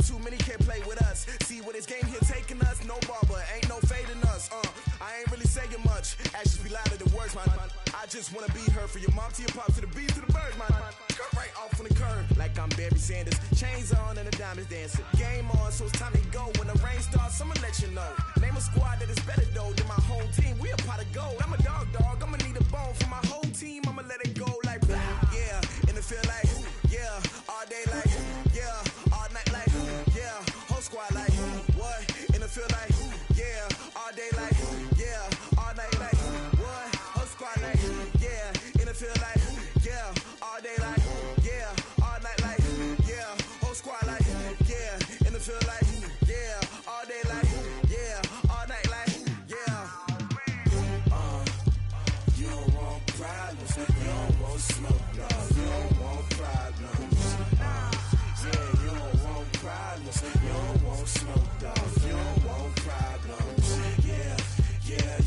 too many can't play with us. See where this game here taking us? No barber, ain't no fading us. I ain't really saying much. Actions be louder than words, man. I just wanna be heard, for your mom to your pop, to the beat, to the birds, man. Cut right off on the curb, like I'm Barry Sanders. Chains on and the diamonds dancing. Game on, so it's time to go. When the rain starts, I'ma let you know. Name a squad that is better though than my whole team. We a pot of gold. I'm a dog, I'ma need a bone for my whole team. I'ma let it go like yeah, and it feel like yeah, all day like yeah, all night like yeah, whole squad like what? And it feel like yeah, all day like yeah, all night like what? Whole squad like yeah, and it feel like yeah, all day like yeah, all night like yeah, whole squad like yeah, and it feel like yeah, all day like yeah, all night like yeah. You don't want problems, you don't want smoke, no, you don't want problems. Yeah, you don't want problems, you don't want smoke, dog, you don't want problems. Yeah,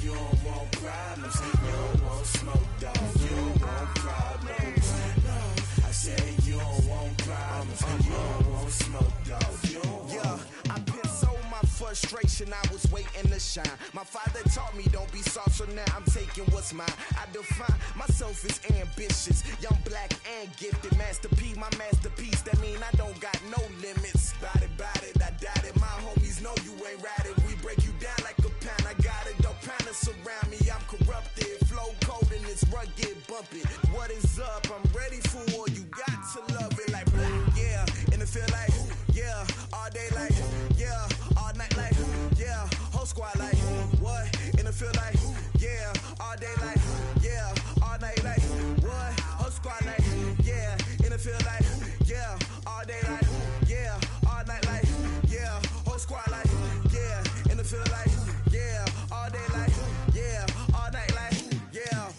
you don't want problems, you don't want smoke, dog, you don't want problems. No, I said you don't want problems, you don't want smoke, dog, you don't want. Yeah, I been so my frustration, I was waiting to shine. My father taught me don't be soft, so now I'm taking what's mine. I define myself as ambitious, young, black, and gifted. Master P, my masterpiece, that mean I don't got no limits. Bout it, I doubt it. My homies know you ain't ratted. We break you down like a pound. I got it, don't pound us around me. I'm corrupted, flow cold and it's rugged, bumpy. What is up? I'm ready for war. You got to love it like yeah, and it feel like yeah, all day like yeah, all night like yeah, whole squad like what? And it feel like yeah, all day like yeah, all night like what? Whole squad like yeah, and it feel like yeah, all day like yeah, all night like yeah, whole squad like yeah, and it feel like yeah, all day like yeah, all night like yeah.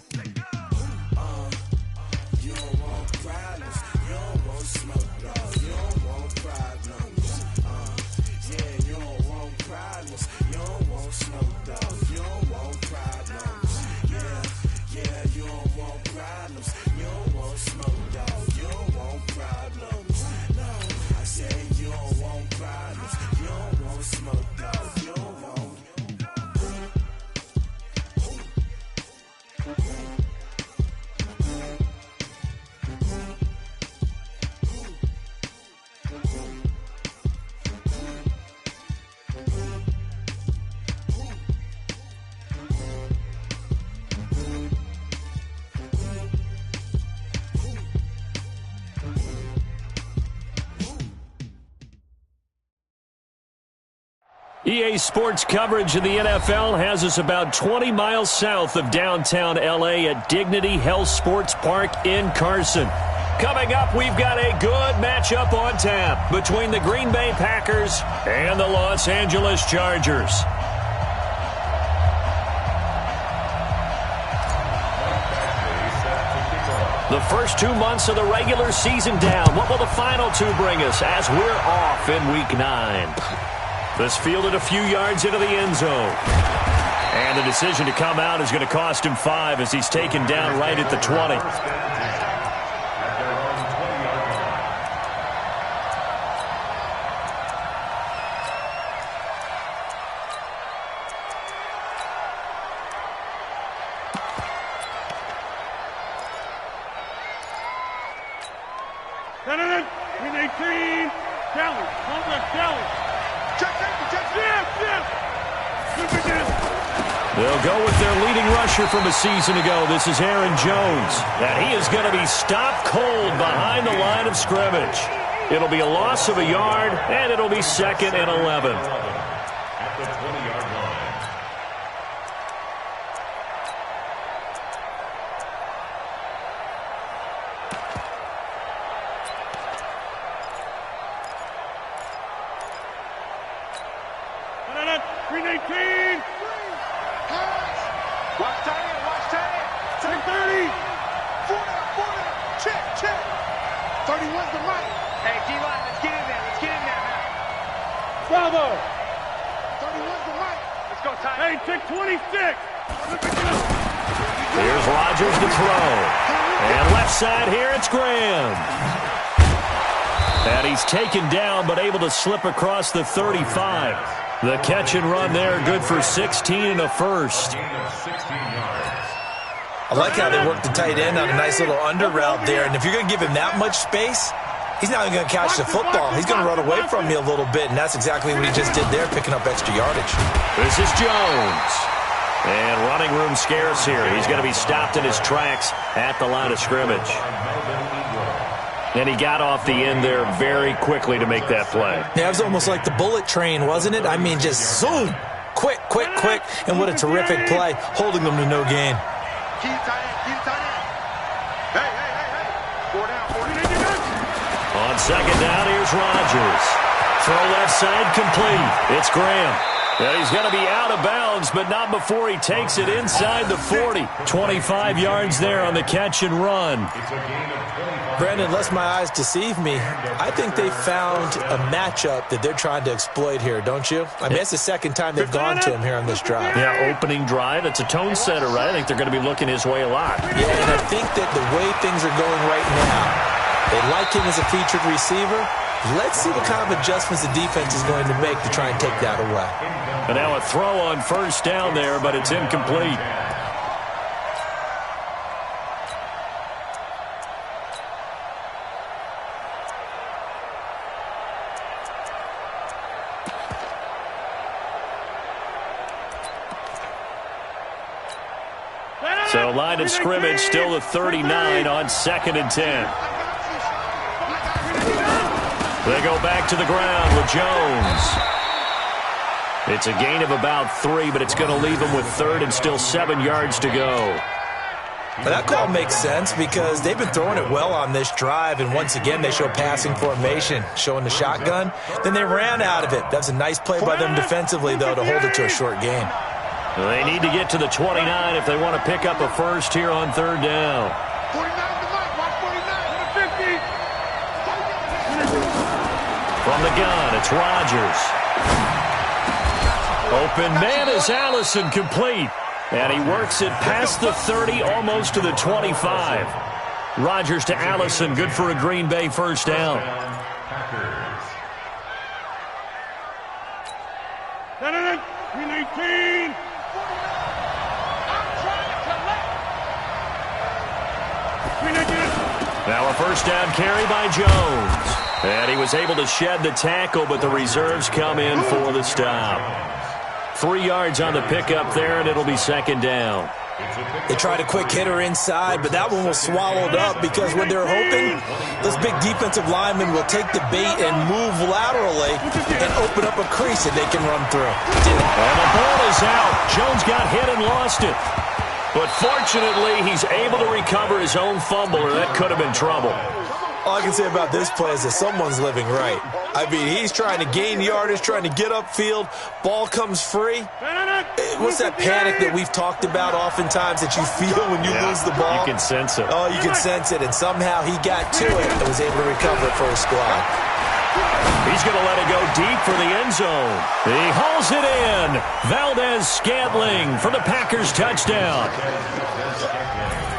You don't want problems, you don't want smoke, dog, you don't want problems. Yeah, you don't want problems, you don't want smoke, dog, you don't want problems. Yeah, you don't want problems, you don't want smoke, dog, you don't want problems. No, I said you don't want problems, you don't want smoke, dog, you don't want. EA Sports coverage of the NFL has us about 20 miles south of downtown L.A. at Dignity Health Sports Park in Carson. Coming up, we've got a good matchup on tap between the Green Bay Packers and the Los Angeles Chargers. The first 2 months of the regular season down. What will the final two bring us as we're off in Week 9? This fielded a few yards into the end zone. And the decision to come out is going to cost him 5 as he's taken down right at the 20. They'll go with their leading rusher from a season ago. This is Aaron Jones. And he is going to be stopped cold behind the line of scrimmage. It'll be a loss of a yard, and it'll be 2nd and 11. At the 20-yard line. Watch tight. 30. 40. Check. 31's the right. Hey, D-line, let's get in there. Man. Bravo. 31's the right. Let's go, Ty. Hey, check 26. Here's Rodgers to throw. And left side here, it's Graham. And he's taken down, but able to slip across the 35. The catch and run there, good for 16 and a first. I like how they work the tight end on a nice little under route there. And if you're going to give him that much space, he's not even going to catch the football. He's going to run away from you a little bit, and that's exactly what he just did there, picking up extra yardage. This is Jones. And running room scarce here. He's going to be stopped in his tracks at the line of scrimmage. And he got off the end there very quickly to make that play. Yeah, it was almost like the bullet train, wasn't it? I mean, just zoom. Quick, quick, quick. And what a terrific play, holding them to no gain. Keep tight end, keep tight end. Hey, hey, hey, hey. 4 down, 4 down. On second down, here's Rodgers. Throw left side complete. It's Graham. And he's going to be out of bounds, but not before he takes it inside the 40. 25 yards there on the catch and run. Brandon, unless my eyes deceive me, I think they found a matchup that they're trying to exploit here, don't you? I mean, it's the second time they've gone to him here on this drive. Yeah, opening drive. It's a tone setter, right? I think they're going to be looking his way a lot. Yeah, and I think that the way things are going right now, they like him as a featured receiver. Let's see what kind of adjustments the defense is going to make to try and take that away. And now a throw on first down there, but it's incomplete. So line of scrimmage still the 39 on 2nd and 10. They go back to the ground with Jones. It's a gain of about 3, but it's going to leave them with 3rd and still 7 yards to go. But that call makes sense because they've been throwing it well on this drive, and once again they show passing formation, showing the shotgun. Then they ran out of it. That's a nice play by them defensively, though, to hold it to a short gain. They need to get to the 29 if they want to pick up a first here on 3rd down. 49 to Mike, watch 49 to 50. From the gun, it's Rodgers. Open man is Allison, complete. And he works it past the 30, almost to the 25. Rodgers to Allison, good for a Green Bay first down. No, 319. Now a first down carry by Jones. And he was able to shed the tackle, but the reserves come in for the stop. 3 yards on the pickup there, and it'll be 2nd down. They tried a quick hitter inside, but that one was swallowed up because what they're hoping, those big defensive linemen will take the bait and move laterally and open up a crease that they can run through. And the ball is out. Jones got hit and lost it. But fortunately, he's able to recover his own fumble, or that could have been trouble. All I can say about this play is that someone's living right. I mean, he's trying to gain yardage, trying to get upfield. Ball comes free. What's that panic that we've talked about oftentimes that you feel when you lose the ball? You can sense it. Oh, you can sense it. And somehow he got to it and was able to recover it for his squad. He's going to let it go deep for the end zone. He hauls it in. Valdez-Scantling for the Packers touchdown.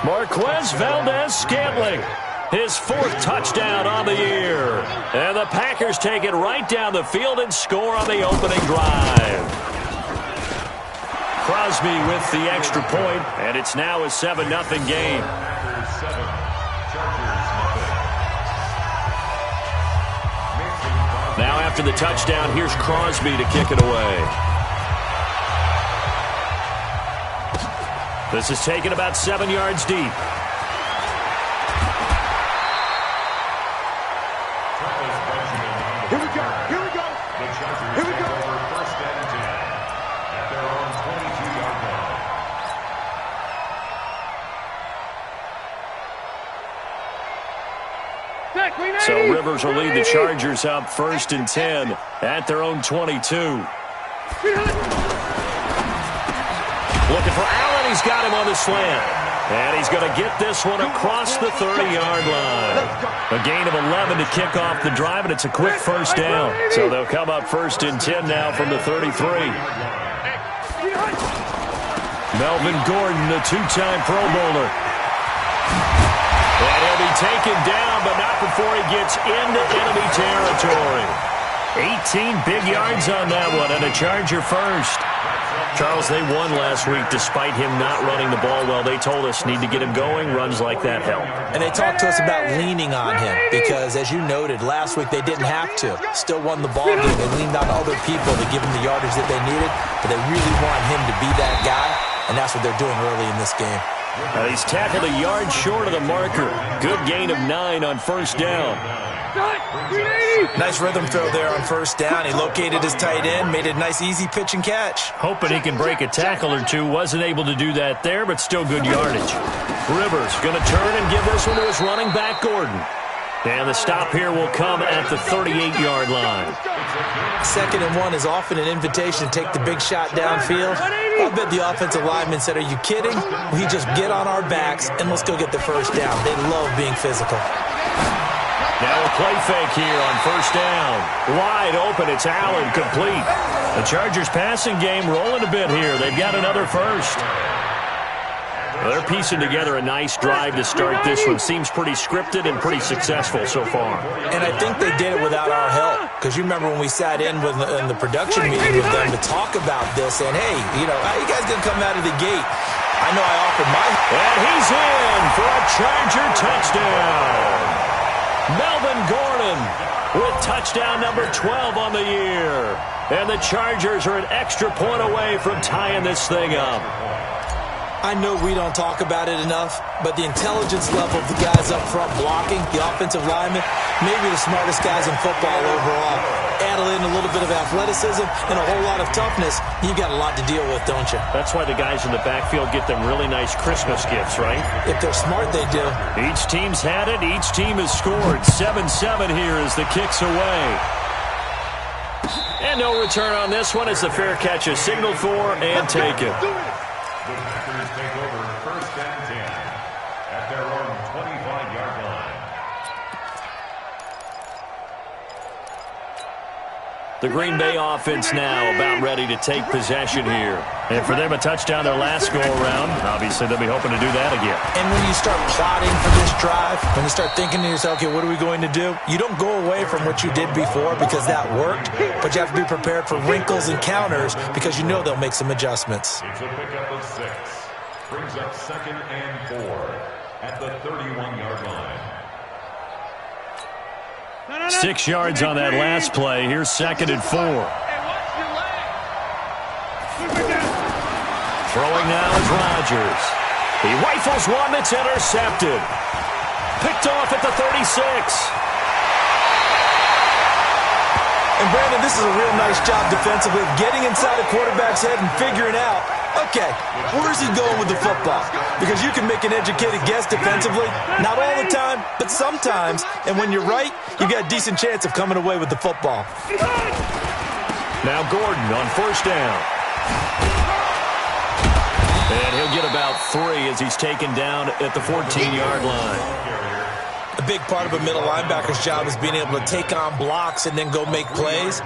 Marquez Valdez-Scantling, his 4th touchdown on the year. And the Packers take it right down the field and score on the opening drive. Crosby with the extra point, and it's now a 7-0 game. Now after the touchdown, here's Crosby to kick it away. This is taken about 7 yards deep. Here we go, here we go. Here we go. First and 10 at their own 22-yard line. So Rivers will lead the Chargers up 1st and 10 at their own 22. Looking for Allen. He's got him on the slant. And he's going to get this one across the 30-yard line. A gain of 11 to kick off the drive, and it's a quick first down. So they'll come up 1st and 10 now from the 33. Melvin Gordon, the 2-time Pro Bowler. And he'll be taken down, but not before he gets into enemy territory. 18 big yards on that one, and a Charger first. Charles, they won last week despite him not running the ball well. They told us need to get him going. Runs like that help. And they talked to us about leaning on him because, as you noted, last week they didn't have to. Still won the ball game. They leaned on other people to give him the yardage that they needed, but they really want him to be that guy, and that's what they're doing early in this game. He's tackled a yard short of the marker. Good gain of 9 on first down. Nice rhythm throw there on first down. He located his tight end, made a nice easy pitch and catch. Hoping he can break a tackle or two. Wasn't able to do that there, but still good yardage. Rivers going to turn and give this one to his running back, Gordon. And the stop here will come at the 38-yard line. 2nd and 1 is often an invitation to take the big shot downfield. I bet the offensive lineman said, "Are you kidding? We just get on our backs and let's go get the first down." They love being physical. Now a play fake here on first down. Wide open, it's Allen, complete. The Chargers passing game rolling a bit here. They've got another first. Well, they're piecing together a nice drive to start this one. Seems pretty scripted and pretty successful so far. And I think they did it without our help. Because you remember when we sat in the production meeting with them to talk about this. And, hey, how you guys going to come out of the gate? I know I offered my... And he's in for a Charger touchdown. Melvin Gordon with touchdown number 12 on the year. And the Chargers are an extra point away from tying this thing up. I know we don't talk about it enough, but the intelligence level of the guys up front blocking, the offensive linemen, maybe the smartest guys in football overall. Add in a little bit of athleticism and a whole lot of toughness, you've got a lot to deal with, don't you? That's why the guys in the backfield get them really nice Christmas gifts, right? If they're smart, they do. Each team's had it. Each team has scored. 7-7 here as the kick's away. And no return on this one as the fair catch is signaled for and taken. The Packers take over 1st and 10 at their own 25-yard line. The Green Bay offense now about ready to take possession here. And for them, a touchdown their last go-around. Obviously, they'll be hoping to do that again. And when you start plotting for this drive, when you start thinking to yourself, okay, what are we going to do? You don't go away from what you did before because that worked, but you have to be prepared for wrinkles and counters because you know they'll make some adjustments. It's a pickup of 6. Brings up 2nd and 4 at the 31-yard line. 6 yards on that last play. Here's 2nd and 4. Throwing now is Rodgers. He rifles one that's intercepted. Picked off at the 36. And Brandon, this is a real nice job defensively of getting inside a quarterback's head and figuring out, okay, where's he going with the football? Because you can make an educated guess defensively. Not all the time, but sometimes. And when you're right, you've got a decent chance of coming away with the football. Now Gordon on first down. And he'll get about 3 as he's taken down at the 14-yard line. A big part of a middle linebacker's job is being able to take on blocks and then go make plays.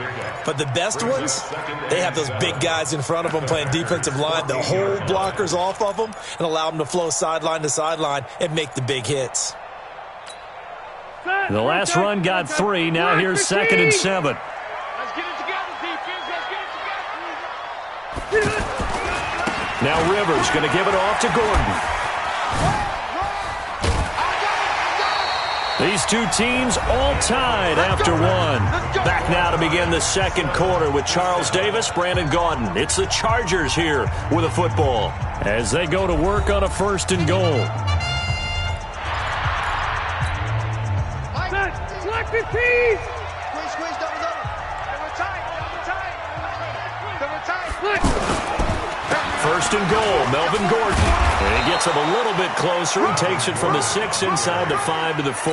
But the best ones, they have those big guys in front of them playing defensive line. They'll hold blockers off of them and allow them to flow sideline to sideline and make the big hits. The last run got 3. Now here's 2nd and 7. Let's get it together, defense. Let's get it together. Now Rivers going to give it off to Gordon. These two teams all tied after one. Back now to begin the second quarter with Charles Davis, Brandon Gaudin. It's the Chargers here with a football as they go to work on a 1st and goal. Select 15. Squeeze, double. They were tight. 1st and goal, Melvin Gordon. And he gets him a little bit closer. He takes it from the 6 inside the 5 to the 4.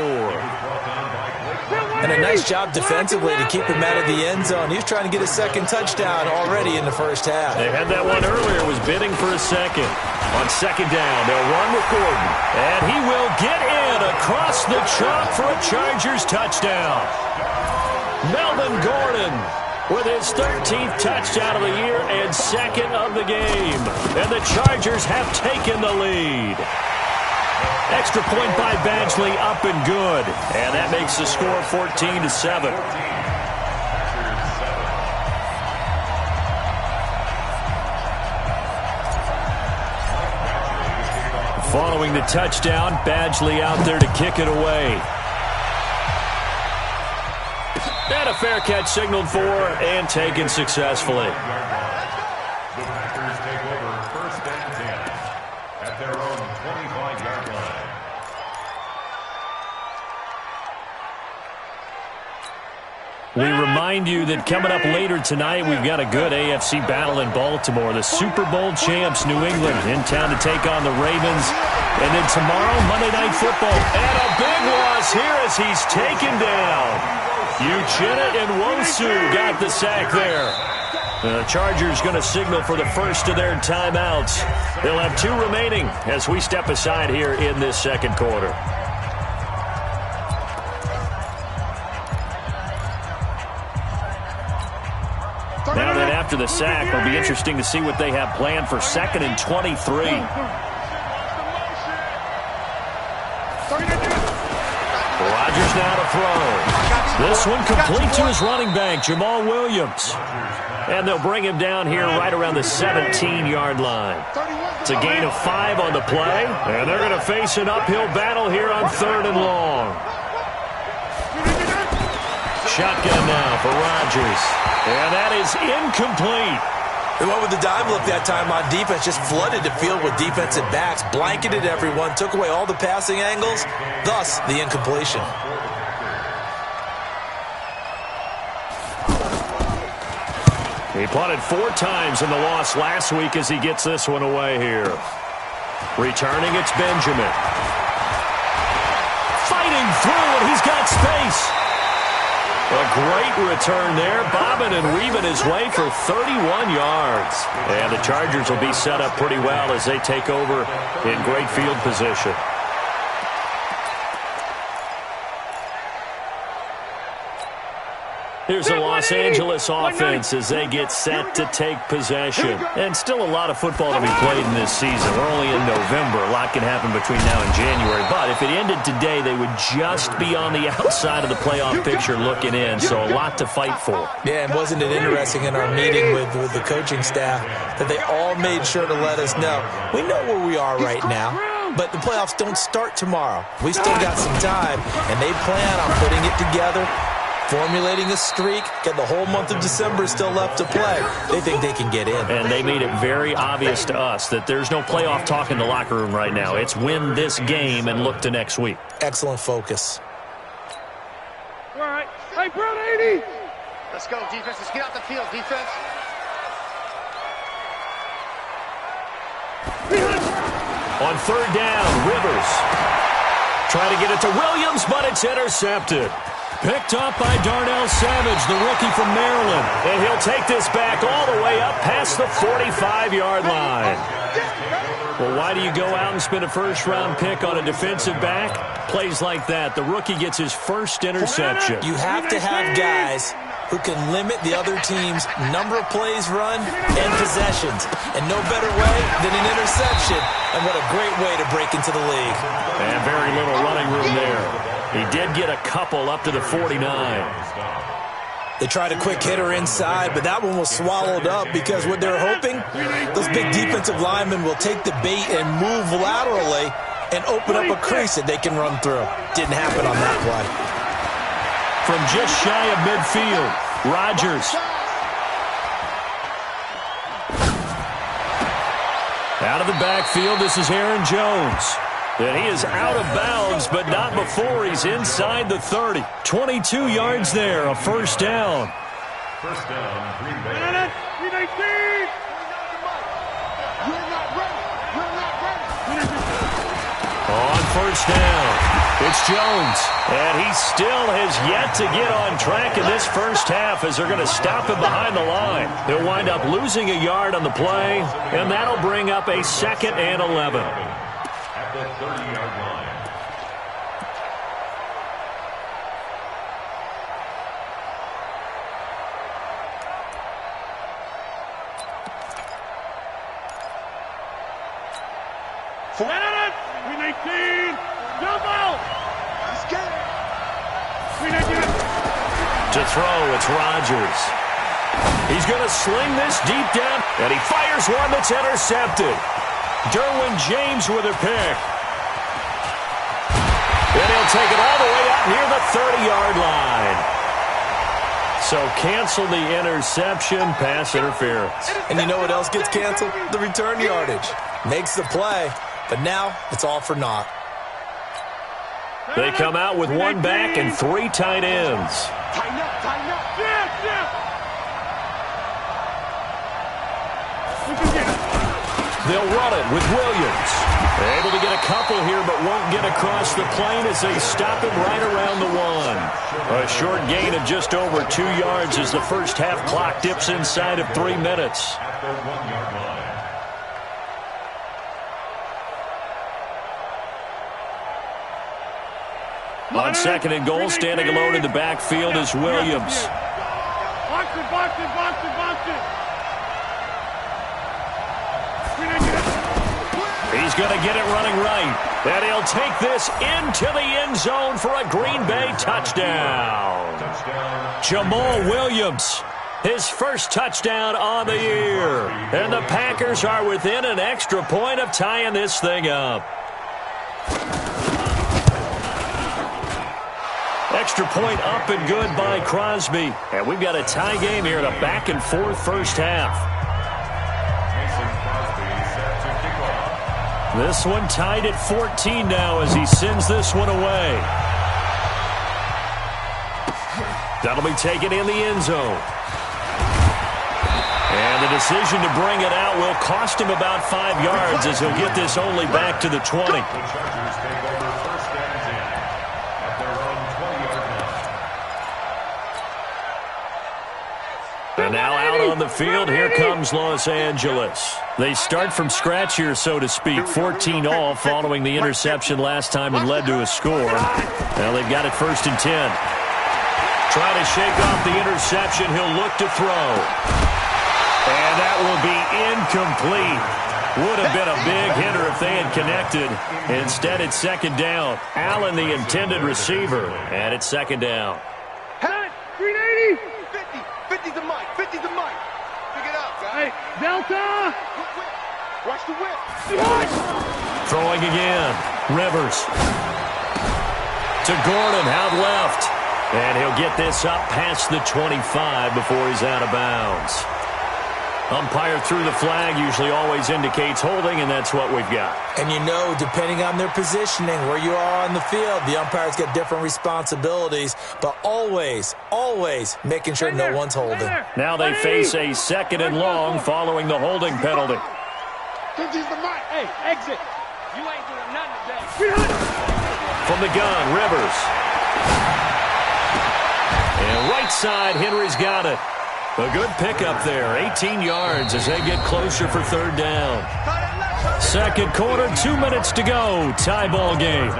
And a nice job defensively to keep him out of the end zone. He was trying to get a 2nd touchdown already in the first half. They had that one earlier, was bidding for a 2nd. On 2nd down, they'll run with Gordon. And he will get in across the chalk for a Chargers touchdown. Melvin Gordon with his 13th touchdown of the year and 2nd of the game. And the Chargers have taken the lead. Extra point by Badgley, up and good. And that makes the score 14-7. Following the touchdown, Badgley out there to kick it away. And a fair catch signaled for and taken successfully. The Packers take over first and 10 at their own 25-yard line. We remind you that coming up later tonight, we've got a good AFC battle in Baltimore. The Super Bowl champs, New England, in town to take on the Ravens. And then tomorrow, Monday Night Football. And a big loss here as he's taken down. Uchenna and Wosu got the sack there. The Chargers going to signal for the first of their timeouts. They'll have 2 remaining as we step aside here in this second quarter. Now that after the sack, it'll be interesting to see what they have planned for 2nd and 23. Rodgers now to throw. This one complete to his running back, Jamal Williams. And they'll bring him down here right around the 17-yard line. It's a gain of 5 on the play, and they're going to face an uphill battle here on 3rd and long. Shotgun now for Rodgers. And that is incomplete. They went with the dime look that time on defense, just flooded the field with defensive backs, blanketed everyone, took away all the passing angles, thus the incompletion. He punted 4 times in the loss last week as he gets this one away here. Returning, it's Benjamin. Fighting through, and he's got space. A great return there, bobbing and weaving his way for 31 yards. And the Chargers will be set up pretty well as they take over in great field position. Here's the Los Angeles offense as they get set to take possession. And still a lot of football to be played in this season. We're only in November. A lot can happen between now and January. But if it ended today, they would just be on the outside of the playoff picture looking in. So a lot to fight for. Yeah, and wasn't it interesting in our meeting with the coaching staff that they all made sure to let us know, we know where we are right now, but the playoffs don't start tomorrow. We still got some time, and they plan on putting it together, formulating a streak, got the whole month of December still left to play. They think they can get in. And they made it very obvious to us that there's no playoff talk in the locker room right now. It's win this game and look to next week. Excellent focus. All right. Hey, Brown 80. Let's go, defense. Let's get out the field, defense. On 3rd down, Rivers. Trying to get it to Williams, but it's intercepted. Picked up by Darnell Savage, the rookie from Maryland. And he'll take this back all the way up past the 45-yard line. Well, why do you go out and spend a first-round pick on a defensive back? Plays like that. The rookie gets his first interception. You have to have guys who can limit the other team's number of plays run and possessions. And no better way than an interception. And what a great way to break into the league. And very little running room there. He did get a couple up to the 49. They tried a quick hitter inside, but that one was swallowed up because what they're hoping, those big defensive linemen will take the bait and move laterally and open up a crease that they can run through. Didn't happen on that play. From just shy of midfield, Rodgers. Out of the backfield, this is Aaron Jones. And he is out of bounds, but not before he's inside the 30. 22 yards there, a first down. First down, Green Bay. On first down, it's Jones. And he still has yet to get on track in this first half as they're going to stop him behind the line. He'll wind up losing a yard on the play, and that'll bring up a 2nd and 11. At the 30-yard line. 19. Double. He's got it. To throw, it's Rodgers. He's going to sling this deep down, and he fires one that's intercepted. Derwin James with a pick. And he'll take it all the way out near the 30-yard line. So cancel the interception, pass interference. And you know what else gets canceled? The return yardage. Makes the play, but now it's all for naught. They come out with one back and three tight ends. Tighten up, tighten up. They'll run it with Williams. Able to get a couple here, but won't get across the plane as they stop him right around the one. A short gain of just over 2 yards as the first half clock dips inside of 3 minutes. At the 1-yard line. On second and goal, standing alone in the backfield is Williams. Box it, box it, box it, box it. He's going to get it running right. And he'll take this into the end zone for a Green Bay touchdown. Jamal Williams, his first touchdown on the year. And the Packers are within an extra point of tying this thing up. Extra point up and good by Crosby. And we've got a tie game here in a back-and-forth first half. This one tied at 14 now as he sends this one away. That'll be taken in the end zone. And the decision to bring it out will cost him about 5 yards as he'll get this only back to the 20. The Chargers take over first and 10 at their own 20-yard line. And now out on the field, here comes Los Angeles. They start from scratch here, so to speak. 14 all following the interception last time and led to a score. Now they've got it first and 10. Trying to shake off the interception. He'll look to throw. And that will be incomplete. Would have been a big hitter if they had connected. Instead, it's second down. Allen, the intended receiver, and it's second down. 380. 50's the mic, 50's the mic. Pick it up, guys. Hey, Delta. Watch the whip. Throwing again. Rivers. To Gordon, out left. And he'll get this up past the 25 before he's out of bounds. Umpire threw the flag, usually always indicates holding, and that's what we've got. And you know, depending on their positioning, where you are on the field, the umpires get different responsibilities, but always, always making sure no one's holding. Now they face a second and long following the holding penalty. Hey, exit. You ain't doing nothing today. From the gun, Rivers. And right side, Henry's got it. A good pickup there, 18 yards as they get closer for third down. Second quarter, 2 minutes to go. Tie ball game.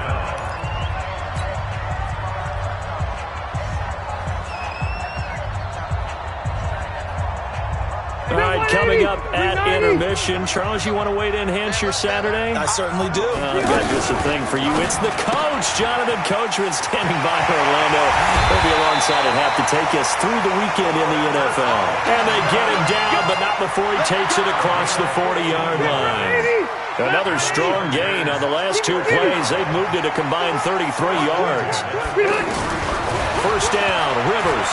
All right, coming up at intermission. Charles, you want to wait to enhance your Saturday? I certainly do. I've got just a thing for you. It's the coach, Jonathan Coachman, standing by Orlando. He'll be alongside and have to take us through the weekend in the NFL. And they get him down, but not before he takes it across the 40-yard line. Another strong gain on the last two plays. They've moved it a combined 33 yards. First down, Rivers.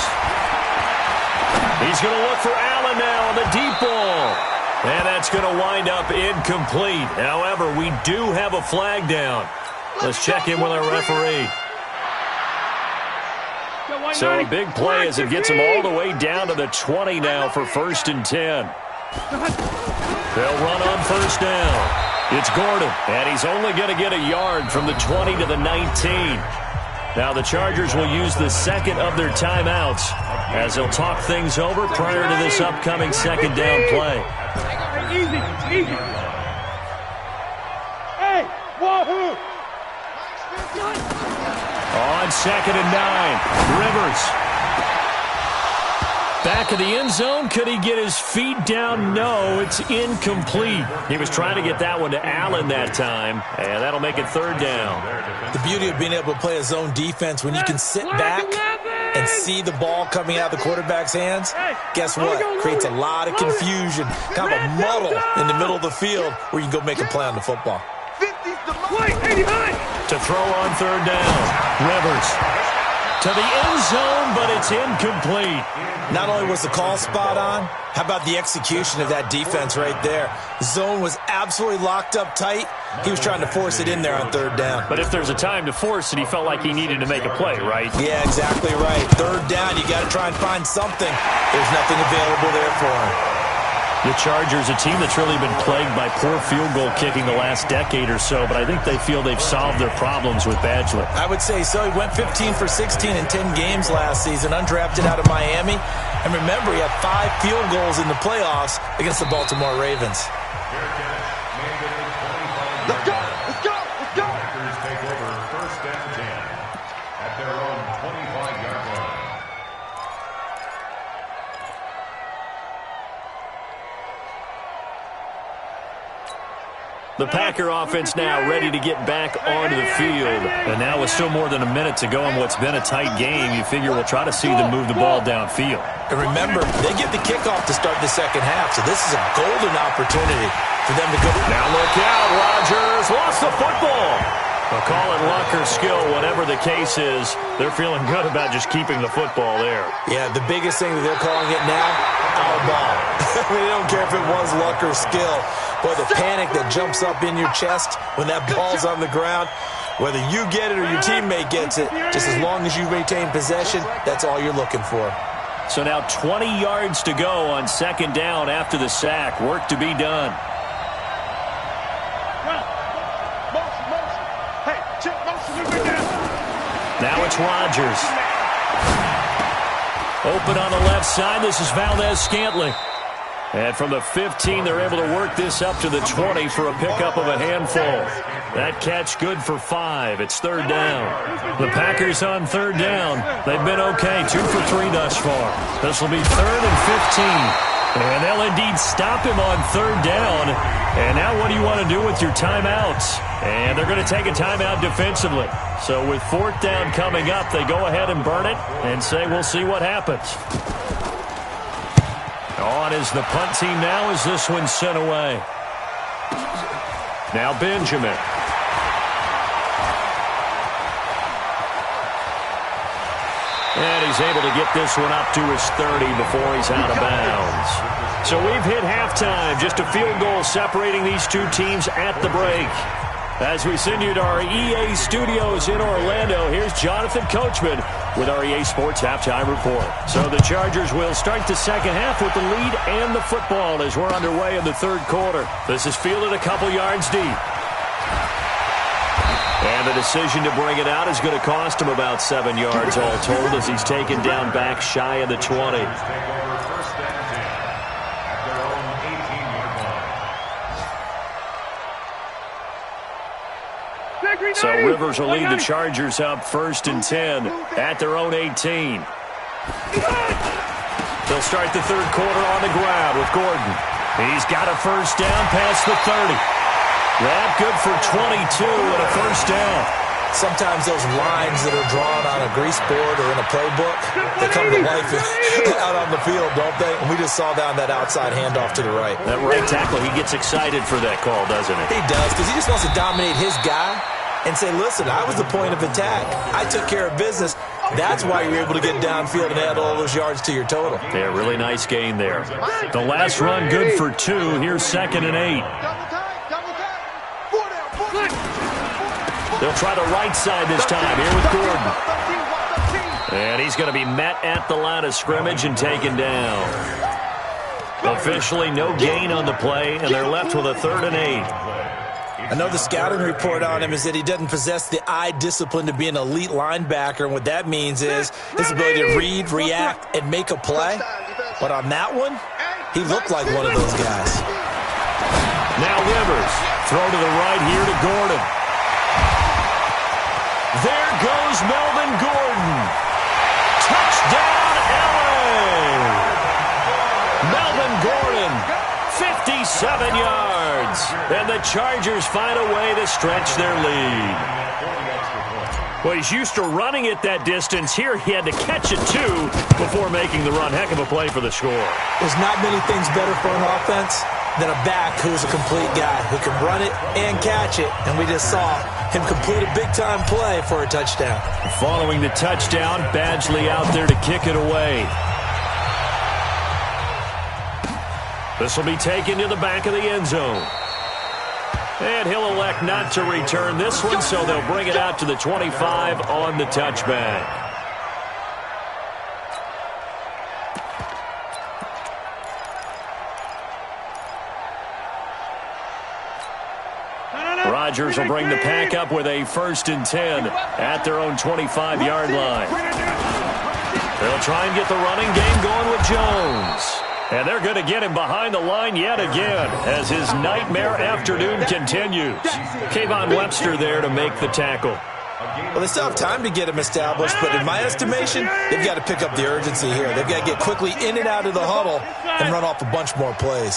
He's going to look for Allen now on the deep ball. And that's going to wind up incomplete. However, we do have a flag down. Let's check in with our referee. So a big play as it gets him all the way down to the 20 now for first and 10. They'll run on first down. It's Gordon, and he's only going to get a yard from the 20 to the 19. Now the Chargers will use the second of their timeouts as they'll talk things over prior to this upcoming second down play. Easy, easy. Hey, wahoo! On second and 9, Rivers. Back of the end zone. Could he get his feet down? No, it's incomplete. He was trying to get that one to Allen that time, and that'll make it third down. The beauty of being able to play a zone defense when you can sit back and see the ball coming out of the quarterback's hands, guess what? Creates a lot of confusion, kind of a muddle in the middle of the field where you can go make a play on the football. To throw on third down. Rivers to the end zone, but it's incomplete. Not only was the call spot on, how about the execution of that defense right there? The zone was absolutely locked up tight. He was trying to force it in there on third down. But if there's a time to force it, he felt like he needed to make a play, right? Yeah, exactly right. Third down, you got to try and find something. There's nothing available there for him. The Chargers, a team that's really been plagued by poor field goal kicking the last decade or so, but I think they feel they've solved their problems with Badgley. I would say so. He went 15 for 16 in 10 games last season, undrafted out of Miami. And remember, he had 5 field goals in the playoffs against the Baltimore Ravens. Let's go! Let's go! Let's go! Packers take over first and 10 at their own 25-yard line. The Packer offense now ready to get back onto the field. And now with still more than a minute to go in what's been a tight game, you figure we'll try to see them move the ball downfield. And remember, they get the kickoff to start the second half, so this is a golden opportunity for them to go. Now look out, Rodgers lost the football. Well, call it luck or skill, whatever the case is, they're feeling good about just keeping the football there. Yeah, the biggest thing that they're calling it now, our ball. I mean, they don't care if it was luck or skill. Boy, the panic that jumps up in your chest when that ball's on the ground, whether you get it or your teammate gets it, just as long as you maintain possession, that's all you're looking for. So now 20 yards to go on second down after the sack. Work to be done. Now it's Rodgers. Open on the left side. This is Valdez-Scantling. And from the 15, they're able to work this up to the 20 for a pickup of a handful. That catch good for 5. It's third down. The Packers on third down. They've been okay. 2 for 3 thus far. This will be third and 15. And they'll indeed stop him on third down. And now what do you want to do with your timeouts? And they're going to take a timeout defensively. So with fourth down coming up, they go ahead and burn it and say we'll see what happens. On is the punt team now as this one's sent away. Now Benjamin. And he's able to get this one up to his 30 before he's out of bounds. So we've hit halftime. Just a field goal separating these two teams at the break. As we send you to our EA studios in Orlando, here's Jonathan Coachman with our EA Sports Halftime Report. So the Chargers will start the second half with the lead and the football as we're underway in the third quarter. This is fielded a couple yards deep. And the decision to bring it out is going to cost him about 7 yards all told as he's taken down back shy of the 20. So Rivers will lead the Chargers up first and 10 at their own 18. They'll start the third quarter on the ground with Gordon. He's got a first down past the 30. That good for 22 and a first down. Sometimes those lines that are drawn on a grease board or in a playbook, they come to life out on the field, don't they? And we just saw down that outside handoff to the right. That right tackle, he gets excited for that call, doesn't he? He does, because he just wants to dominate his guy and say, listen, I was the point of attack. I took care of business. That's why you're able to get downfield and add all those yards to your total. Yeah, really nice gain there. The last run good for 2. Here's second and 8. They'll try the right side this time here with Gordon. And he's going to be met at the line of scrimmage and taken down. Officially no gain on the play, and they're left with a third and 8. I know the scouting report on him is that he doesn't possess the eye discipline to be an elite linebacker, and what that means is his ability to read, react, and make a play. But on that one, he looked like one of those guys. Now Rivers, throw to the right here to Gordon. There goes Melvin Gordon. Touchdown, LA! 57 yards. And the Chargers find a way to stretch their lead. Well, he's used to running it that distance. Here he had to catch it, too, before making the run. Heck of a play for the score. There's not many things better for an offense than a back who's a complete guy, who can run it and catch it. And we just saw him complete a big-time play for a touchdown. Following the touchdown, Badgley out there to kick it away. This will be taken to the back of the end zone. And he'll elect not to return this one, so they'll bring it out to the 25 on the touchback. Rodgers will bring the pack up with a 1st and 10 at their own 25-yard line. They'll try and get the running game going with Jones. And they're going to get him behind the line yet again as his nightmare afternoon continues. Kayvon Webster there to make the tackle. Well, they still have time to get him established, but in my estimation, they've got to pick up the urgency here. They've got to get quickly in and out of the huddle and run off a bunch more plays.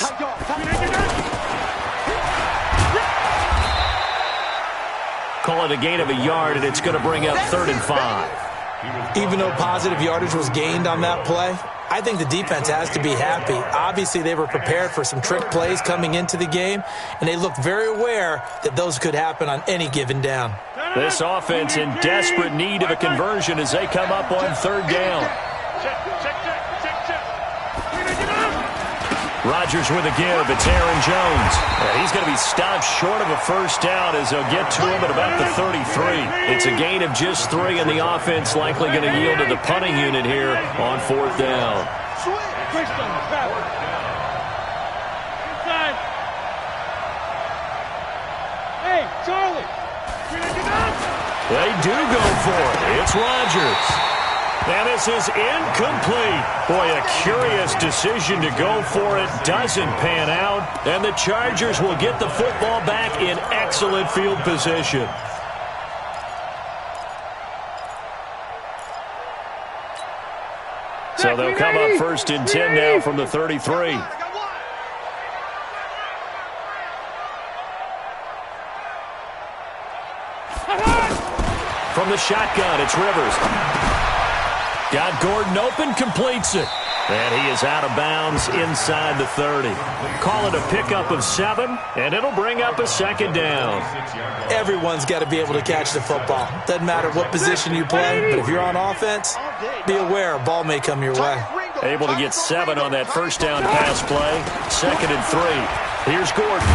Call it a gain of a yard, and it's going to bring up 3rd and 5. Even though positive yardage was gained on that play, I think the defense has to be happy. Obviously, they were prepared for some trick plays coming into the game, and they looked very aware that those could happen on any given down. This offense in desperate need of a conversion as they come up on 3rd down. Rodgers with a give. It's Aaron Jones. And he's going to be stopped short of a 1st down as they'll get to him at about the 33. It's a gain of just 3, and the offense likely going to yield to the punting unit here on 4th down. Hey, Charlie. They do go for it. It's Rodgers. And this is incomplete. Boy, a curious decision to go for it. Doesn't pan out. And the Chargers will get the football back in excellent field position. So they'll come up 1st and 10 now from the 33. From the shotgun, it's Rivers. Got Gordon open, completes it. And he is out of bounds inside the 30. Call it a pickup of 7, and it'll bring up a 2nd down. Everyone's got to be able to catch the football. Doesn't matter what position you play, but if you're on offense, be aware a ball may come your way. Able to get 7 on that 1st down pass play. 2nd and 3. Here's Gordon.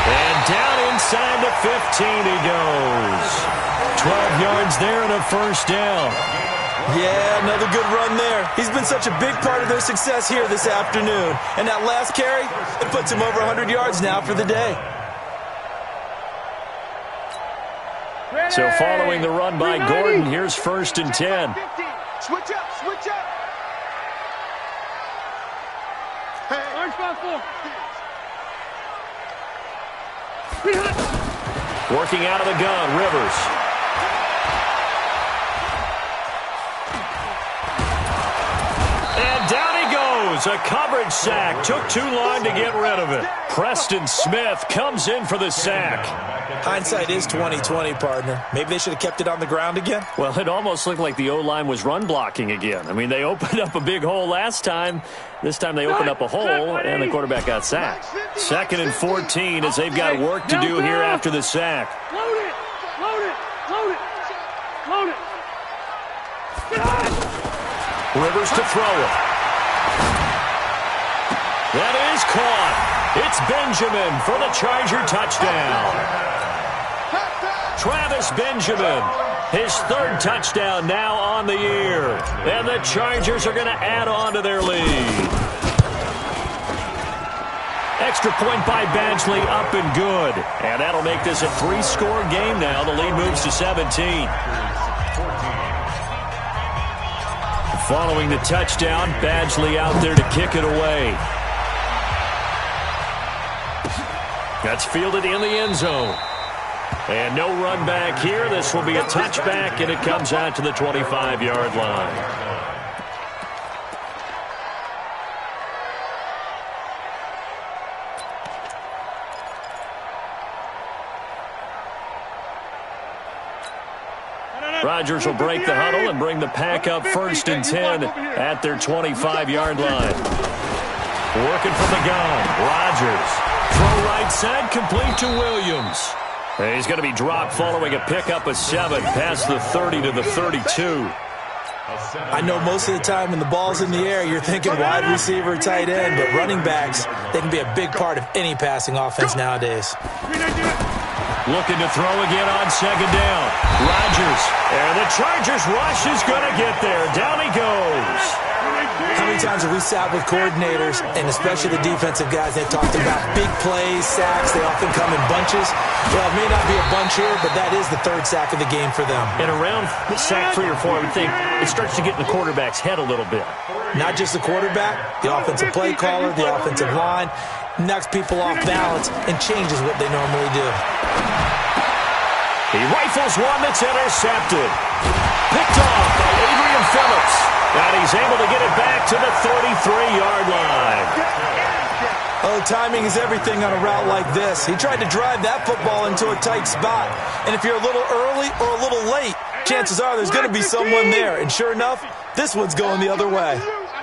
And down inside the 15 he goes. 12 yards there and a 1st down. Yeah, another good run there. He's been such a big part of their success here this afternoon. And that last carry, it puts him over 100 yards now for the day. So following the run by Gordon, here's 1st and 10. Switch up, switch up. Working out of the gun, Rivers. And down he goes. A coverage sack. Took too long to get rid of it. Preston Smith comes in for the sack. Hindsight is 20/20, partner. Maybe they should have kept it on the ground again. Well, it almost looked like the O-line was run blocking again. I mean, they opened up a big hole last time. This time they opened up a hole, and the quarterback got sacked. 2nd and 14 as they've got work to do here after the sack. Load it! Load it! Load it! Load it! Rivers to throw it. That is caught. It's Benjamin for the Charger touchdown. Travis Benjamin, his 3rd touchdown now on the year. And the Chargers are going to add on to their lead. Extra point by Badgley, up and good. And that'll make this a 3-score game now. The lead moves to 17. Following the touchdown, Badgley out there to kick it away. That's fielded in the end zone. And no run back here. This will be a touchback, and it comes out to the 25-yard line. Rodgers will break the huddle and bring the pack up 1st and 10 at their 25-yard line. Working from the gun, Rodgers. Throw right side, complete to Williams. And he's going to be dropped following a pickup of 7 past the 30 to the 32. I know most of the time when the ball's in the air, you're thinking wide receiver, tight end, but running backs, they can be a big part of any passing offense nowadays. Looking to throw again on 2nd down. Rodgers, and the Chargers rush is going to get there. Down he goes. How many times have we sat with coordinators, and especially the defensive guys, that talked about big plays, sacks? They often come in bunches. Well, it may not be a bunch here, but that is the 3rd sack of the game for them. And around sack 3 or 4, I would think it starts to get in the quarterback's head a little bit. Not just the quarterback, the offensive play caller, the offensive line, knocks people off balance and changes what they normally do. He rifles one that's intercepted. Picked off by Adrian Phillips. And he's able to get it back to the 33-yard line. Oh, timing is everything on a route like this. He tried to drive that football into a tight spot. And if you're a little early or a little late, chances are there's going to be someone there. And sure enough, this one's going the other way.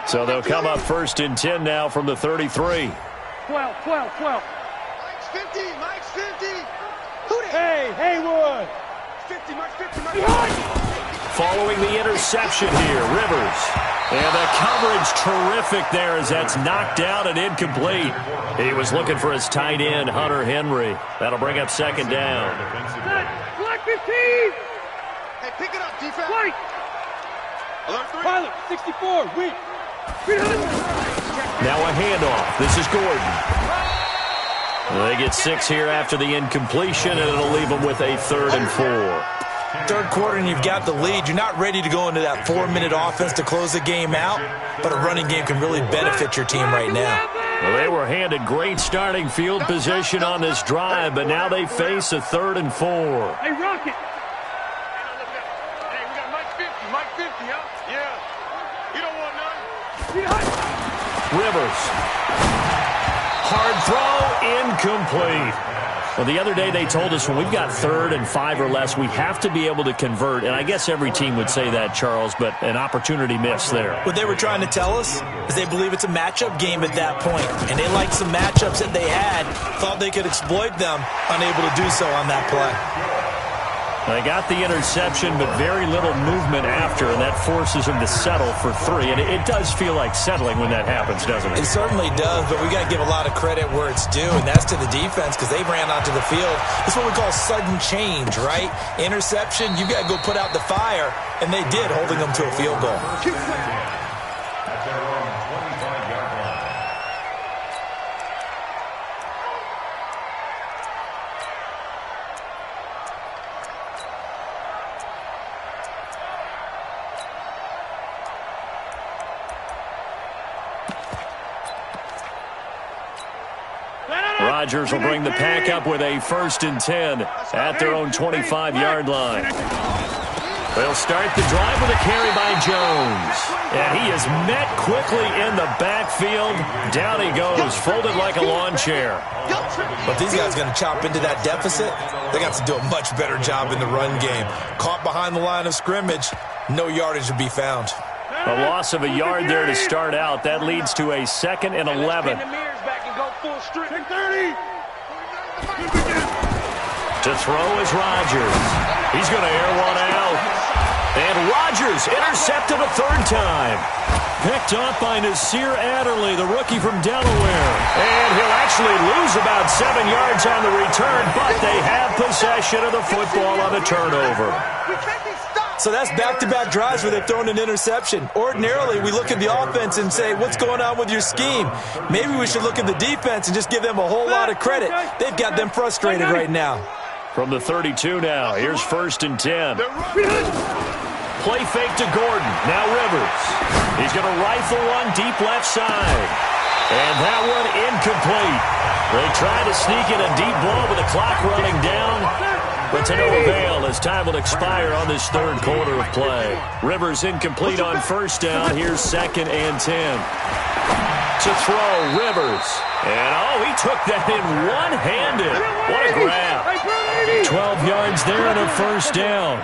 So they'll come up 1st and 10 now from the 33. 12. Mike's 50. Mike's 50. Hey, Haywood. 50. Mike's 50. Mike's 50. Following the interception here, Rivers. And the coverage terrific there as that's knocked out and incomplete. He was looking for his tight end, Hunter Henry. That'll bring up 2nd down. Black 15. Hey, pick it up, defense. White. Alert 3. Pilot, 64. Weak. Now a handoff. This is Gordon. They get 6 here after the incompletion, and it'll leave them with a 3rd and 4. 3rd quarter and you've got the lead. You're not ready to go into that 4-minute offense to close the game out, but a running game can really benefit your team right now. Well, they were handed great starting field position on this drive, but now they face a 3rd and 4. Hey, Rocket. Hey, we got Mike 50. Mike 50, huh? Yeah. You don't want none. Rivers. Hard throw, incomplete. Well, the other day they told us when we've got 3rd and 5 or less, we have to be able to convert. And I guess every team would say that, Charles, but an opportunity missed there. What they were trying to tell us is they believe it's a matchup game at that point. And they liked some matchups that they had, thought they could exploit them, unable to do so on that play. They got the interception, but very little movement after, and that forces them to settle for 3. And it does feel like settling when that happens, doesn't it? It certainly does, but we got to give a lot of credit where it's due, and that's to the defense because they ran onto the field. It's what we call sudden change, right? Interception, you got to go put out the fire, and they did, holding them to a field goal. Rodgers will bring the pack up with a 1st and 10 at their own 25-yard line. They'll start the drive with a carry by Jones. And he is met quickly in the backfield. Down he goes, folded like a lawn chair. But these guys are going to chop into that deficit. They got to do a much better job in the run game. Caught behind the line of scrimmage, no yardage to be found. A loss of a yard there to start out. That leads to a 2nd and 11. To throw is Rodgers. He's going to air one out. And Rodgers intercepted a 3rd time. Picked up by Nasir Adderley, the rookie from Delaware. And he'll actually lose about 7 yards on the return, but they have possession of the football on the turnover. So that's back-to-back drives where they've thrown an interception. Ordinarily, we look at the offense and say, what's going on with your scheme? Maybe we should look at the defense and just give them a whole lot of credit. They've got them frustrated right now. From the 32 now, here's 1st and 10. Play fake to Gordon. Now Rivers. He's going to rifle one deep left side. And that one incomplete. They try to sneak in a deep ball with the clock running down. But to no avail as time will expire on this 3rd quarter of play. Rivers incomplete on 1st down. Here's 2nd and 10. To throw, Rivers. And, he took that in one-handed. What a grab. 12 yards there and a first down.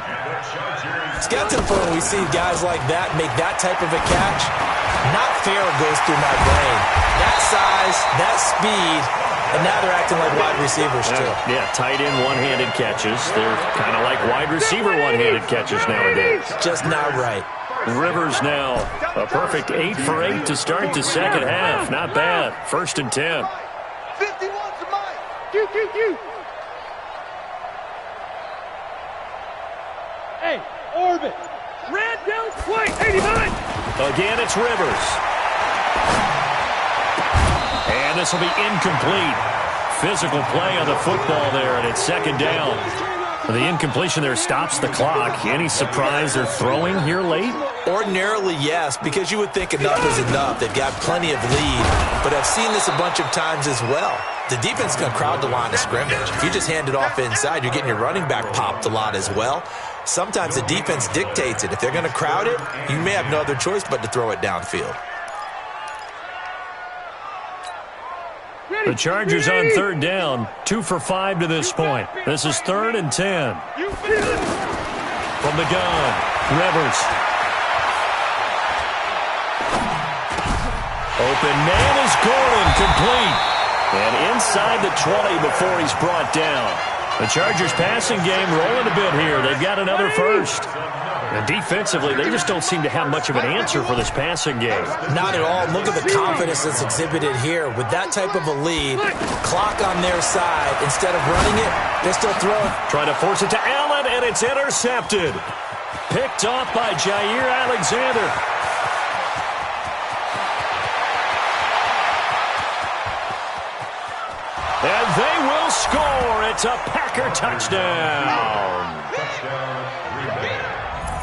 It's got to the point when we see guys like that make that type of a catch. Not fair goes through my brain. That size, that speed, and now they're acting like wide receivers too. Yeah, tight end one-handed catches. They're kind of like wide receiver one-handed catches nowadays. Just not right. Rivers now, a perfect 8 for 8 to start the second half. Not bad. 1st and 10. 51's mine. Hey, orbit. Red down twice. 89. Again, it's Rivers. And this will be incomplete. Physical play on the football there, and it's 2nd down. The incompletion there stops the clock. Any surprise they're throwing here late? Ordinarily, yes, because you would think enough is enough. They've got plenty of lead, but I've seen this a bunch of times as well. The defense is going to crowd the line of scrimmage. If you just hand it off inside, you're getting your running back popped a lot as well. Sometimes the defense dictates it. If they're going to crowd it, you may have no other choice but to throw it downfield. The Chargers on 3rd down, 2 for 5 to this point. This is 3rd and 10. From the gun, Rivers. Open man is Gordon, complete. And inside the 20 before he's brought down. The Chargers passing game rolling a bit here. They've got another first. And defensively, they just don't seem to have much of an answer for this passing game. Not at all. Look at the confidence that's exhibited here. With that type of a lead, clock on their side, instead of running it, they're still throwing. Trying to force it to Allen, and it's intercepted. Picked off by Jair Alexander. And they will score. It's a Packer touchdown.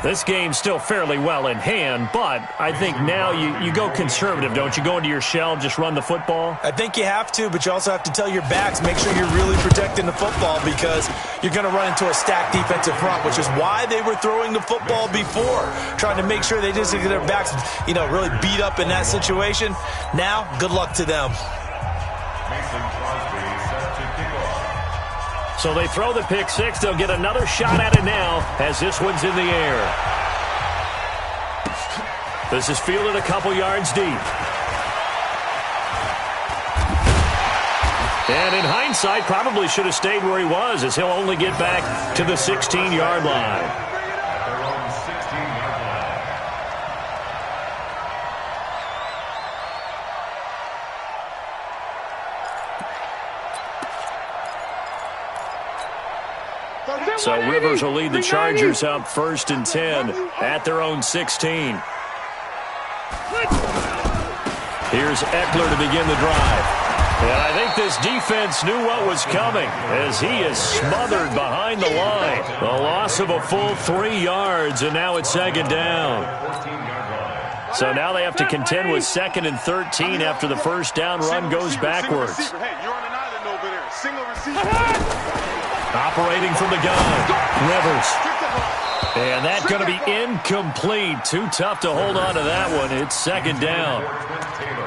This game's still fairly well in hand, but I think now you go conservative, don't you? Go into your shell, just run the football? I think you have to, but you also have to tell your backs, make sure you're really protecting the football because you're going to run into a stacked defensive front, which is why they were throwing the football before, trying to make sure they just get their backs, really beat up in that situation. Now, good luck to them. So they throw the pick six. They'll get another shot at it now as this one's in the air. This is fielded a couple yards deep. And in hindsight, probably should have stayed where he was as he'll only get back to the 16-yard line. So Rivers will lead the Chargers up 1st and 10 at their own 16. Here's Eckler to begin the drive. And I think this defense knew what was coming as he is smothered behind the line. A loss of a full 3 yards, and now it's 2nd down. So now they have to contend with 2nd and 13 after the first down run goes backwards. Hey, you're on an island over there. Single receiver. Operating from the gun, Rivers. And that's going to be incomplete. Too tough to hold on to that one. It's 2nd down.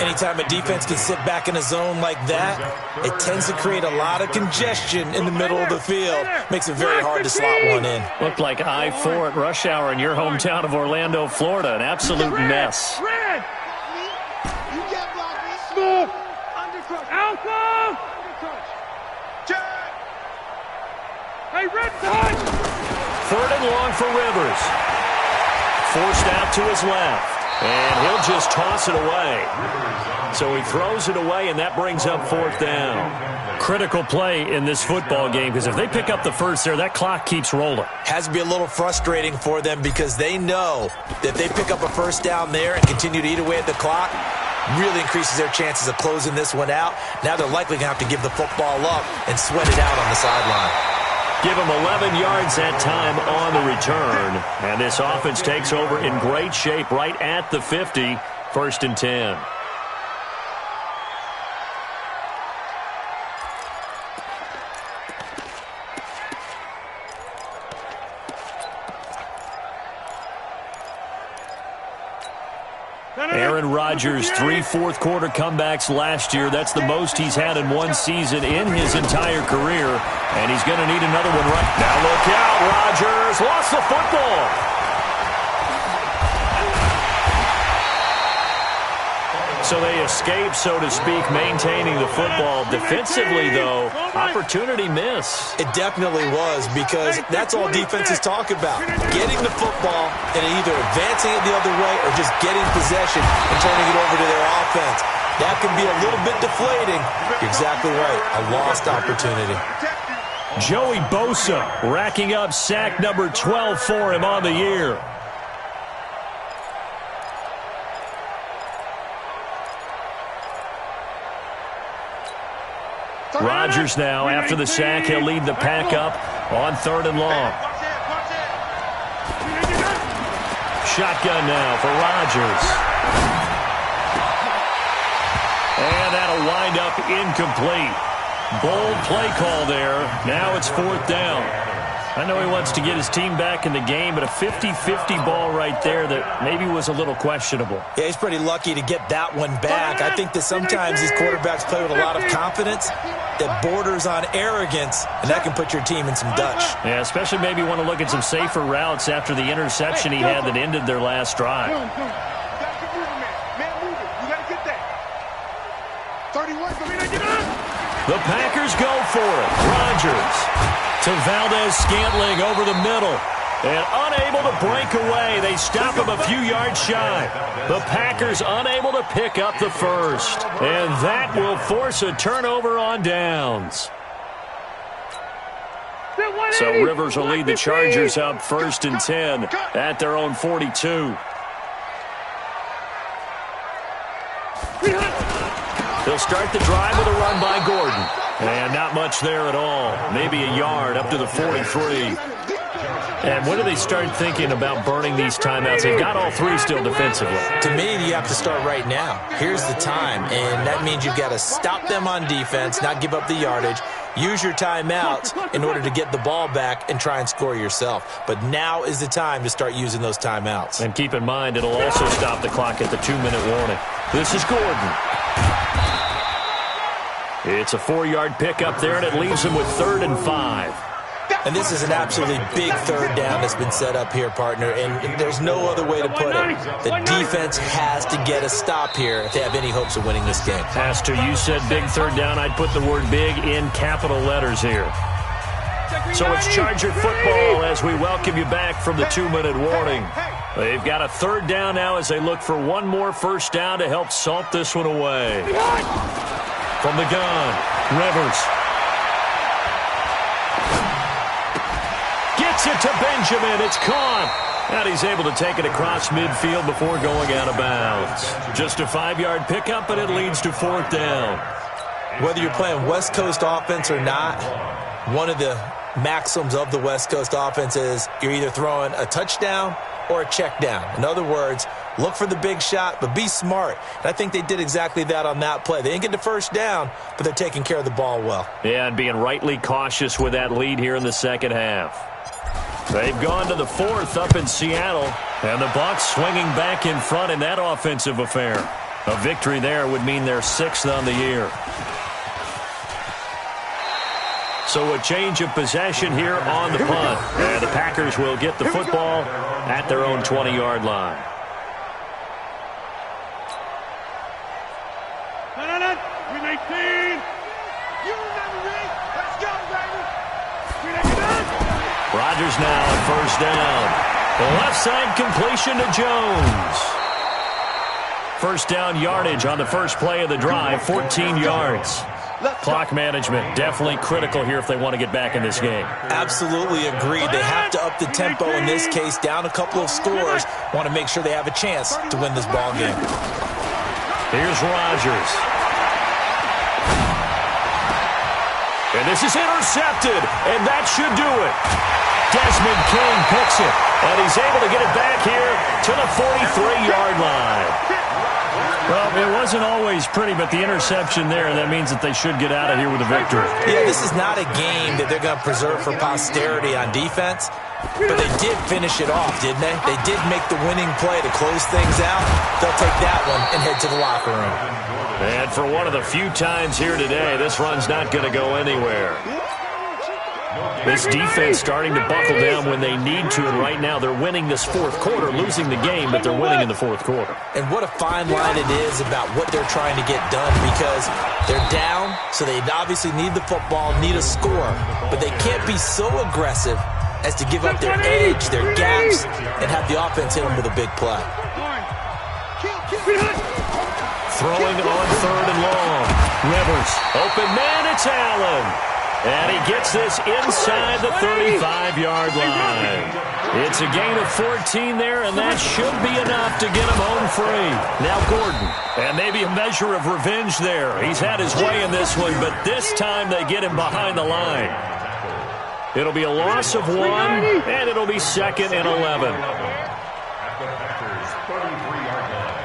Anytime a defense can sit back in a zone like that, it tends to create a lot of congestion in the middle of the field. Makes it very hard to slot one in. Looked like I-4 at rush hour in your hometown of Orlando, Florida. An absolute mess. Red! You get blocked. Smooth! Undercrush. Alpha! Hey, red touch! 3rd and long for Rivers. Forced out to his left. And he'll just toss it away. So he throws it away, and that brings up 4th down. Critical play in this football game, because if they pick up the first there, that clock keeps rolling. Has to be a little frustrating for them because they know that they pick up a first down there and continue to eat away at the clock, really increases their chances of closing this one out. Now they're likely going to have to give the football up and sweat it out on the sideline. Give him 11 yards that time on the return. And this offense takes over in great shape right at the 50. 1st and 10. Aaron Rodgers, 3 fourth-quarter comebacks last year. That's the most he's had in one season in his entire career, and he's going to need another one right now. Look out, Rodgers lost the football. So they escape, so to speak, maintaining the football. Defensively, though, opportunity miss. It definitely was, because that's all defenses talk about. Getting the football and either advancing it the other way or just getting possession and turning it over to their offense. That can be a little bit deflating. You're exactly right. A lost opportunity. Joey Bosa racking up sack number 12 for him on the year. Rodgers now, after the sack, he'll lead the pack up on 3rd and long. Shotgun now for Rodgers. And that'll wind up incomplete. Bold play call there. Now it's 4th down. I know he wants to get his team back in the game, but a 50-50 ball right there that maybe was a little questionable. Yeah, he's pretty lucky to get that one back. I think that sometimes these quarterbacks play with a lot of confidence that borders on arrogance, and that can put your team in some Dutch. Yeah, especially maybe want to look at some safer routes after the interception he had that ended their last drive. You gotta keep moving, man. Man, move it. You gotta get that. 31, The Packers go for it. Rodgers to Valdez-Scantling over the middle. And unable to break away. They stop him a few yards shy. The Packers unable to pick up the first. And that will force a turnover on downs. So Rivers will lead the Chargers up 1st and 10 at their own 42. They'll start the drive with a run by Gordon. And not much there at all. Maybe a yard up to the 43. And when do they start thinking about burning these timeouts? They've got all 3 still defensively. To me, you have to start right now. Here's the time, and that means you've got to stop them on defense, not give up the yardage, use your timeouts in order to get the ball back and try and score yourself. But now is the time to start using those timeouts. And keep in mind, it'll also stop the clock at the 2-minute warning. This is Gordon. It's a 4-yard pickup there, and it leaves him with 3rd and 5. And this is an absolutely big 3rd down that's been set up here, partner, and there's no other way to put it. The defense has to get a stop here if they have any hopes of winning this game. Has to. You said big 3rd down. I'd put the word big in capital letters here. So it's Charger football as we welcome you back from the 2-minute warning. They've got a 3rd down now as they look for one more first down to help salt this one away. From the gun, Rivers. Gets it to Benjamin. It's caught. And he's able to take it across midfield before going out of bounds. Just a 5-yard pickup, and it leads to 4th down. Whether you're playing West Coast offense or not, one of the maxims of the West Coast offense is you're either throwing a touchdown or a check down. In other words, look for the big shot, but be smart. And I think they did exactly that on that play. They didn't get the first down, but they're taking care of the ball well. Yeah, and being rightly cautious with that lead here in the second half. They've gone to the 4th up in Seattle, and the Bucs swinging back in front in that offensive affair. A victory there would mean they're 6th on the year. So a change of possession here on the punt. And the Packers will get the football at their own 20-yard line. Rodgers now on 1st down. Left side completion to Jones. First down yardage on the first play of the drive, 14 yards. Clock management definitely critical here if they want to get back in this game. Absolutely agreed. They have to up the tempo in this case, down a couple of scores. Want to make sure they have a chance to win this ball game. Here's Rodgers. And this is intercepted, and that should do it. Desmond King picks it, and he's able to get it back here to the 43-yard line. Well, it wasn't always pretty, but the interception there, that means that they should get out of here with a victory. Yeah, this is not a game that they're going to preserve for posterity on defense. But they did finish it off, didn't they? They did make the winning play to close things out. They'll take that one and head to the locker room. And for one of the few times here today, this run's not going to go anywhere. This defense starting to buckle down when they need to, and right now they're winning this fourth quarter, losing the game, but they're winning in the fourth quarter. And what a fine line it is about what they're trying to get done, because they're down, so they obviously need the football, need a score, but they can't be so aggressive as to give up their edge, their gaps, and have the offense hit them with a big play. Throwing on third and long. Rivers, open man, it's Allen. And he gets this inside the 35-yard line. It's a gain of 14 there, and that should be enough to get him home free. Now Gordon, and maybe a measure of revenge there. He's had his way in this one, but this time they get him behind the line. It'll be a loss of 1, and it'll be 2nd and 11. At the Packers' 33-yard line.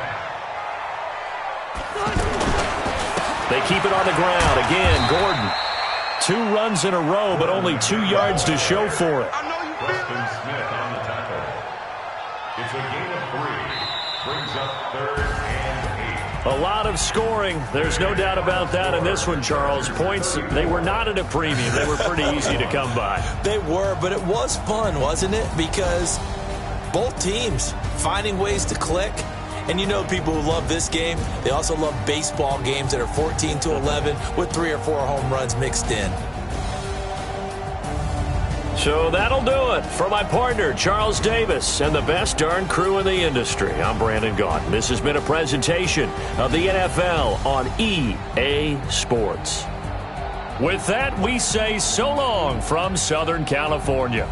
They keep it on the ground. Again, Gordon. 2 runs in a row, but only 2 yards to show for it. Preston Smith on the tackle. It's a gain of 3. Brings up 3rd and 8. A lot of scoring. There's no doubt about that in this one, Charles. Points, they were not at a premium. They were pretty easy to come by. They were, but it was fun, wasn't it? Because both teams finding ways to click. And you know people who love this game, they also love baseball games that are 14-11 with 3 or 4 home runs mixed in. So that'll do it for my partner, Charles Davis, and the best darn crew in the industry. I'm Brandon Gaudin. This has been a presentation of the NFL on EA Sports. With that, we say so long from Southern California.